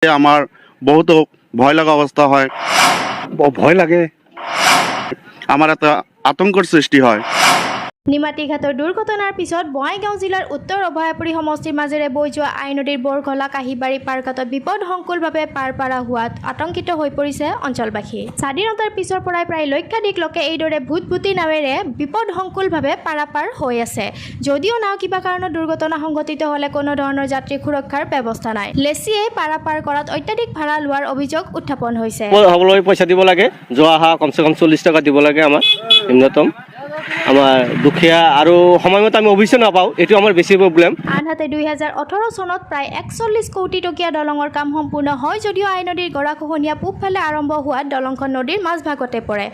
আমাৰ বহুত ভয় লাগা অবস্থা হয়, ভয় লাগে, আমাৰ একটা আতঙ্কেৰ সৃষ্টি হয়। নিমাতীঘাটৰ দুৰ্ঘটনাৰ পিছত বঙাইগাঁও জিলাৰ উত্তৰ অভয়াপুৰী সমষ্টিৰ মাজেৰে বৈ যোৱা আই নদীৰ বৰঘলা কাহিবাৰী পাৰঘাটত বিপদসংকুলভাৱে পাৰ পৰা হোৱাত আতংকিত হৈ পৰিছে অঞ্চলবাসী। স্বাধীনতাৰ পিছৰ পৰাই প্ৰায় লক্ষাধিক লোকে এইদৰে ভূতভূতি নাৱেৰে বিপদসংকুলভাৱে পাৰাপাৰ হৈ আছে। যদিও নাও কিবা কাৰণত দুৰ্ঘটনা সংঘটিত হ'লে কোনো ধৰণৰ যাত্ৰী সুৰক্ষাৰ ব্যৱস্থা নাই। লেচিয়ে পাৰাপাৰ কৰাত অত্যাধিক ভাড়া লোৱাৰ অভিযোগ উত্থাপন হৈছে। হ'বলৈ পইচা দিব লাগে, যোৱা অহা কমচে কম 40 টকা দিব লাগে আমাৰ নিম্নতম। আমাৰ দুখীয়া আৰু সময়মতে আমি অভিযোগ নাপাওঁ, এইটো আমাৰ বেছি প্ৰব্লেম। আনহাতে 2018 চনত প্ৰায় 41 কোটি টকীয়া দলঙৰ কাম সম্পূৰ্ণ হয় যদিও আই নদীৰ গৰাখহনীয়া পূবফালে আৰম্ভ হোৱাত দলংখন নদীৰ মাজভাগতে পৰে।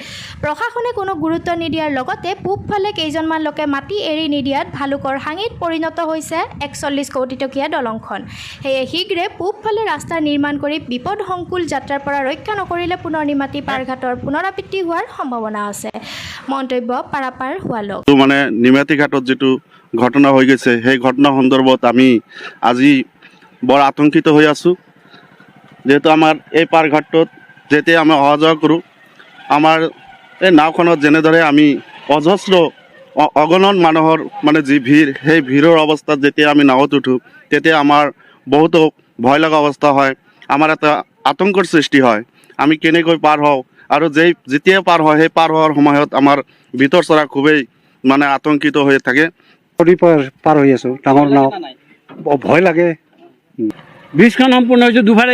প্ৰশাসনে কোনো গুৰুত্ব নিদিয়াৰ লগতে পূবফালে কেইজনমান লোকে মাটি এৰি নিদিয়াত ভালুকৰ হাঙিত পৰিণত হৈছে 41 কোটি টকীয়া দলংখন। সেয়ে শীঘ্ৰে পূবফালে ৰাস্তা নিৰ্মাণ কৰি বিপদসংকুল যাত্ৰাৰ পৰা ৰক্ষা নকৰিলে পুনৰ নিমাতী পাৰঘাটৰ পুনৰাবৃত্তি হোৱাৰ সম্ভাৱনা আছে। মন্তব্য পাৰাপাৰ হোৱা লোক। মানে নিমাতী ঘাটত যেটো ঘটনা হৈ গৈছে সেই ঘটনা সন্দৰ্ভত আমি আজি বৰ আতংকিত হৈ আছোঁ। যেহেতু আমাৰ এই পাৰঘাটত যেতিয়া আমি অহা যোৱা কৰোঁ, আমাৰ এই নাওখনত যেনেদৰে আমি অজস্ৰ অগণন মানুহৰ মানে যি ভিৰ, সেই ভিৰৰ অৱস্থাত যেতিয়া আমি নাৱত উঠোঁ তেতিয়া আমাৰ বহুতো ভয় লগা অৱস্থা হয়, আমাৰ এটা আতংকৰ সৃষ্টি হয়। আমি কেনেকৈ পাৰ হওঁ আৰু যেতিয়া পাৰ হয় সেই পাৰ হোৱাৰ সময়ত আমাৰ ভিতৰ চৰা খুবেই মানে আতংকিত হৈ থাকে। পাৰ হৈ আছোঁ, ডাঙৰ নাও, ভয় লাগে। ব্ৰিজখন সম্পূৰ্ণ হৈছে, দুফালে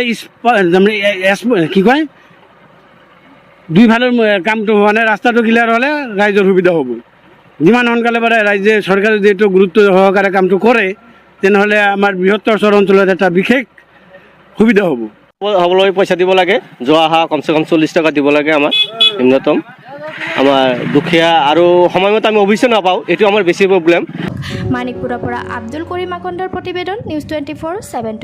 কি কয় দুইফালৰ কামটো হোৱা নাই। ৰাস্তাটো ক্লিয়াৰ হ'লে ৰাইজৰ সুবিধা হ'ব। যিমান সোনকালে পাৰে ৰাইজে চৰকাৰে যিহেতু গুৰুত্ব সহকাৰে কামটো কৰে তেনেহ'লে আমাৰ বৃহত্তৰ চৰ অঞ্চলত এটা বিশেষ সুবিধা হ'ব। হ'বলৈ পইচা দিব লাগে, যোৱা অহা কমচে কম 40 টকা দিব লাগে আমাৰ নিম্নতম। আমাৰ দুখীয়া আৰু সময়মতে আমি অভিযোগ নাপাওঁ, এইটো আমাৰ বেছি প্ৰব্লেম। মানিকপুৰৰ পৰা আব্দুল কৰিম আকন্দৰ প্ৰতিবেদন, নিউজ 24/7।